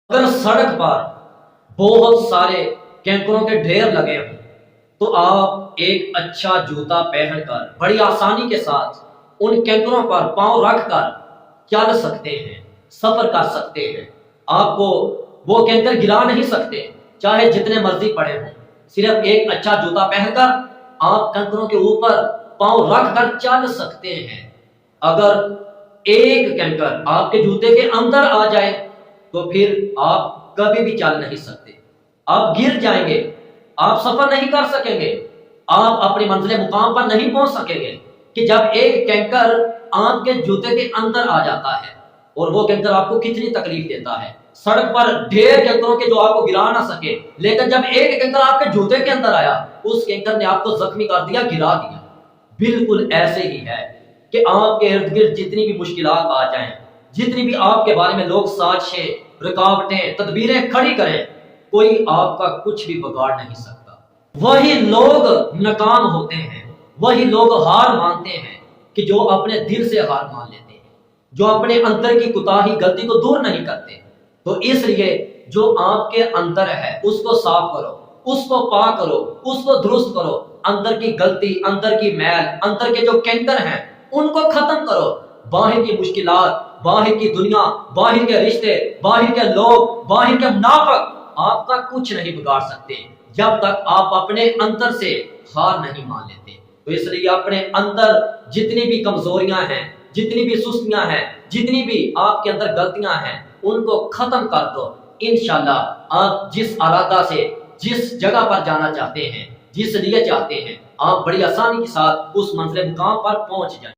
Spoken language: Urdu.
اگر سڑک پر بہت سارے کینکروں کے ڈھیر لگے ہوں تو آپ ایک اچھا جوتا پہن کر بڑی آسانی کے ساتھ ان کینکروں پر پاؤں رکھ کر چل سکتے ہیں، سفر کر سکتے ہیں۔ آپ کو وہ کینکر گرا نہیں سکتے، چاہے جتنے مرضی پڑے ہوں۔ صرف ایک اچھا جوتا پہن کر آپ کینکروں کے اوپر پاؤں رکھ کر چل سکتے ہیں۔ اگر ایک کینکر آپ کے جوتے کے اندر آ جائے تو پھر آپ کبھی بھی چل نہیں سکتے، آپ گر جائیں گے، آپ سفر نہیں کر سکیں گے، آپ اپنی منزل مقام پر نہیں پہنچ سکیں گے۔ کہ جب ایک کینکر آپ کے جوتے کے اندر آ جاتا ہے اور وہ کینکر آپ کو کتنی تکلیف دیتا ہے۔ سڑک پر ڈھیر کینکروں کے جو آپ کو گرا نہ سکے، لیکن جب ایک کینکر آپ کے جوتے کے اندر آیا، اس کینکر نے آپ کو زخمی کر دیا، گرا دیا۔ بالکل ایسے ہی ہے کہ آپ کے ارد گرد جتنی بھی مشکلات آ جائیں، جتنی بھی آپ کے بارے میں لوگ سازشیں، رکاوٹیں، تدبیریں کھڑی کریں، کوئی آپ کا کچھ بھی بگاڑ نہیں سکتا۔ وہی لوگ ناکام ہوتے ہیں، وہی لوگ ہار مانتے ہیں کہ جو اپنے دل سے ہار مان لیتے ہیں، جو اپنے اندر کی کوتاہی غلطی کو دور نہیں کرتے۔ تو اس لیے جو آپ کے اندر ہے اس کو صاف کرو، اس کو پاک کرو، اس کو درست کرو۔ اندر کی غلطی، اندر کی میل، اندر کے جو کینکر ہیں ان کو ختم کرو۔ باہر کی مشکلات، باہر کی دنیا، باہر کے رشتے، باہر کے لوگ، باہر کے منافق آپ کا کچھ نہیں بگاڑ سکتے جب تک آپ اپنے اندر سے ہار نہیں مان لیتے۔ تو اس لیے اپنے اندر جتنی بھی کمزوریاں ہیں، جتنی بھی سستیاں ہیں، جتنی بھی آپ کے اندر غلطیاں ہیں، ان کو ختم کر دو۔ انشاءاللہ آپ جس ارادہ سے جس جگہ پر جانا چاہتے ہیں، جس لیے چاہتے ہیں، آپ بڑی آسانی کے ساتھ اس منزل مقام پر پہنچ جائیں۔